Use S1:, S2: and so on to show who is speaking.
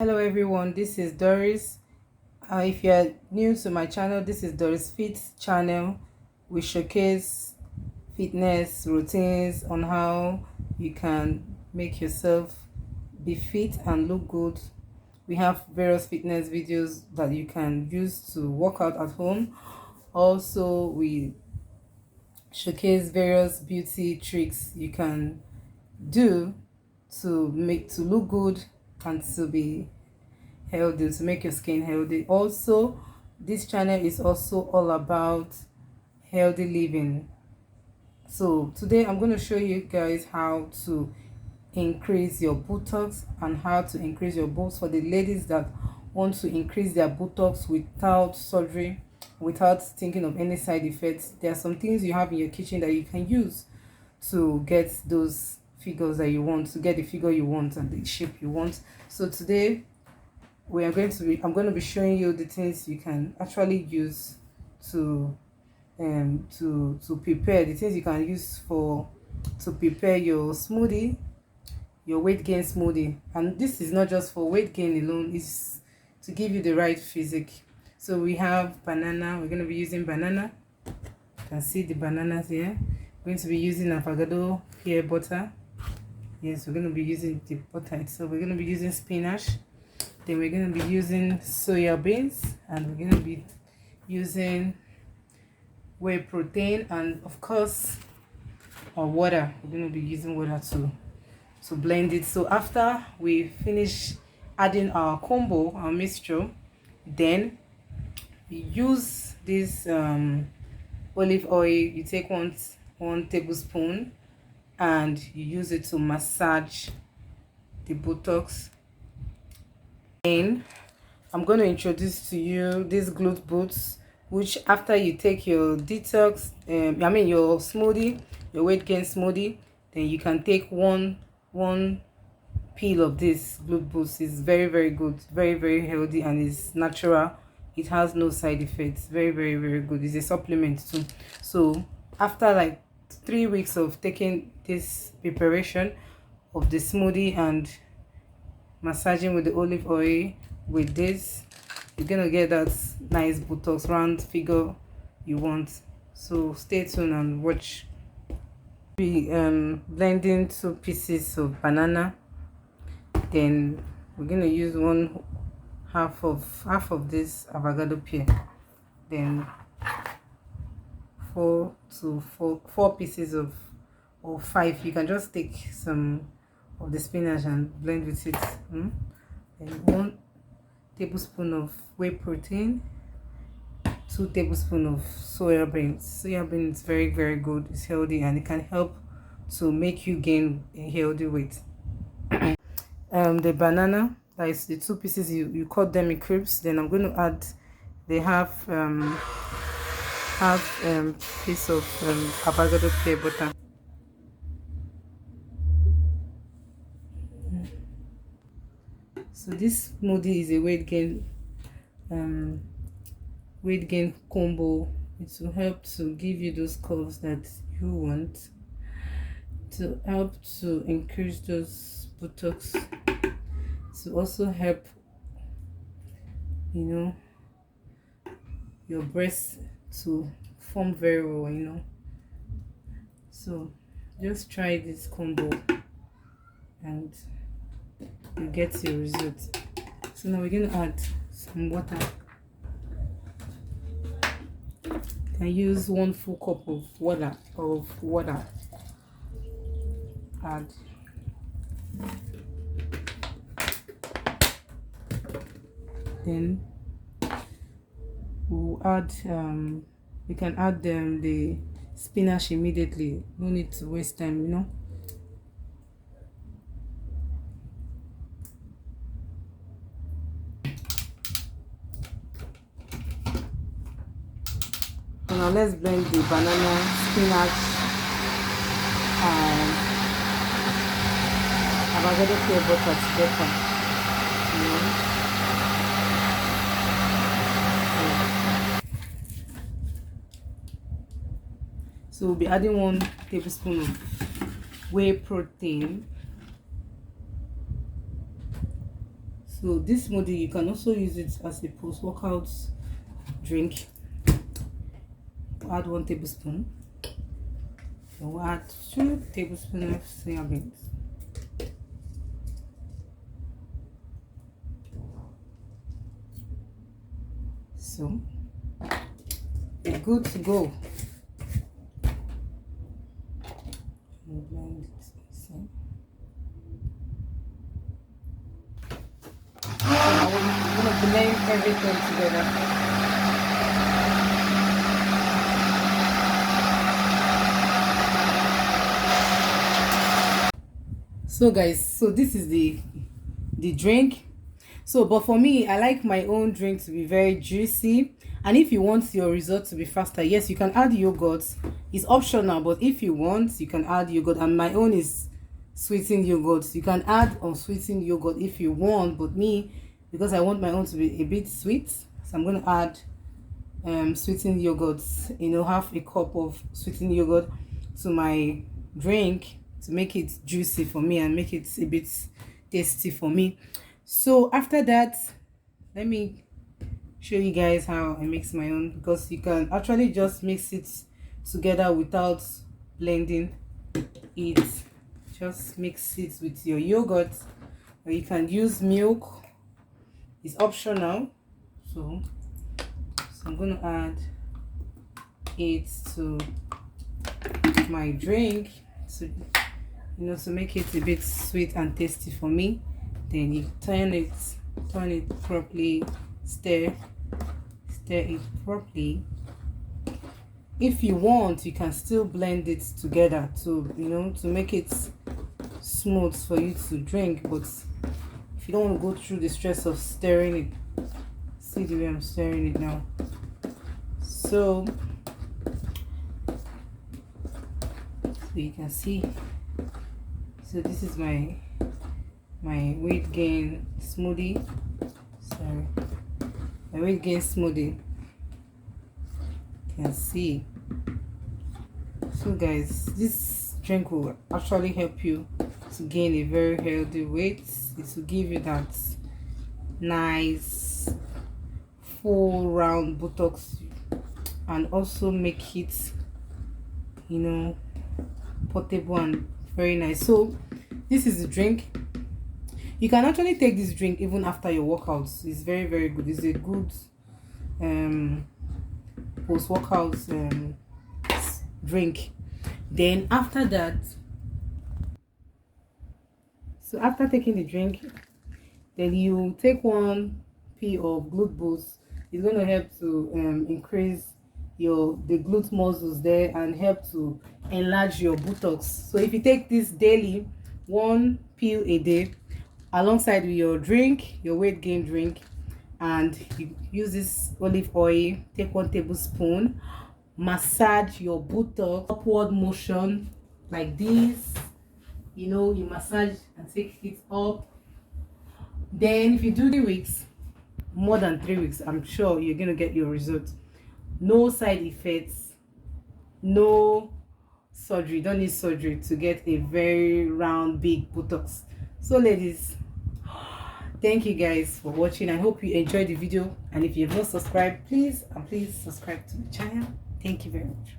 S1: Hello everyone, this is Doris. If you are new to my channel, this is Doris Fit channel. We showcase fitness routines on how you can make yourself be fit and look good. We have various fitness videos that you can use to work out at home. Also, we showcase various beauty tricks you can do to look good and to be healthy, to make your skin healthy. Also, this channel is also all about healthy living. So today I'm going to show you guys how to increase your buttocks and how to increase your boobs for the ladies that want to increase their buttocks without surgery, without thinking of any side effects. There are some things you have in your kitchen that you can use to get those figures that you want, to get the figure you want and the shape you want. So today I'm going to be showing you the things you can actually use to prepare, the things you can use to prepare your smoothie, your weight gain smoothie. And this is not just for weight gain alone, it's to give you the right physique. So we have banana. We're going to be using banana. You can see the bananas here. We're going to be using avocado pear butter. Yes, we're going to be using the butter. So we're going to be using spinach. Then we're going to be using soya beans, and we're going to be using whey protein, and of course our water. We're going to be using water to blend it. So after we finish adding our combo, our mixture, then we use this olive oil. You take one tablespoon and you use it to massage the buttocks. Then I'm going to introduce to you these glute boots, which after you take your detox, your smoothie, your weight gain smoothie, then you can take one peel of this glute boost. Is very good, very healthy, and is natural. It has no side effects. Very good. It's a supplement too. So after like 3 weeks of taking this preparation of the smoothie and massaging with the olive oil with this, you're gonna get that nice buttocks round figure you want. So stay tuned and watch. We blending 2 pieces of banana. Then we're gonna use half of this avocado pear. Then 4 pieces of, or 5, you can just take some of the spinach and blend with it. And 1 tablespoon of whey protein, 2 tablespoons of soya beans. Soya beans is very good. It's healthy and it can help to make you gain a healthy weight. The banana, that is the 2 pieces, you cut them in cubes. Then I'm going to add the half piece of avocado pear butter. So this smoothie is a weight gain combo. It will help to give you those curves that you want, to help to increase those buttocks, to also help your breasts to form very well. So just try this combo and you get your result. So now we're going to add some water. You can use 1 full cup of water. Add. Then we'll add we can add the spinach immediately. No need to waste time. So now let's blend the banana, spinach, and avocado pear butter together. So we'll be adding 1 tablespoon of whey protein. So this smoothie, you can also use it as a post-workout drink. Add 1 tablespoon. We'll add 2 tablespoons of soya beans. So it's good to go. Blend it. So I'm gonna blend everything together. So guys, so this is the drink. So but for me, I like my own drink to be very juicy, and if you want your result to be faster, yes, you can add yogurt. It's optional, but if you want, you can add yogurt, and my own is sweetened yogurt. You can add unsweetened yogurt if you want, but me, because I want my own to be a bit sweet, so I'm going to add sweetened yogurt, you know, half a cup of sweetened yogurt to my drink to make it juicy for me and make it a bit tasty for me. So after that, let me show you guys how I mix my own, because you can actually just mix it together without blending it. Just mix it with your yogurt, or you can use milk. It's optional. So I'm going to add it to my drink, so you know, to make it a bit sweet and tasty for me. Then you turn it properly, stir it properly. If you want, you can still blend it together to, you know, to make it smooth for you to drink. But if you don't want to go through the stress of stirring it, see the way I'm stirring it now. So you can see, so this is my weight gain smoothie. Sorry, my weight gain smoothie. You can see. So guys, this drink will actually help you to gain a very healthy weight. It will give you that nice full round buttocks, and also make it, you know, portable and very nice. So this is the drink. You can actually take this drink even after your workouts. It's very, very good. It's a good post-workout drink. Then after that, so after taking the drink, then you take 1 pea of glute boost. It's going to help to increase the glute muscles there and help to enlarge your buttocks. So if you take this daily, 1 pill a day, alongside with your drink, your weight gain drink, and you use this olive oil, take 1 tablespoon, massage your buttocks, upward motion like this, you know, you massage and take it up. Then if you do 3 weeks, more than 3 weeks, I'm sure you're gonna get your result. No side effects, no surgery. Don't need surgery to get a very round big buttocks. So ladies, thank you guys for watching. I hope you enjoyed the video, and if you have not subscribed, please subscribe to the channel. Thank you very much.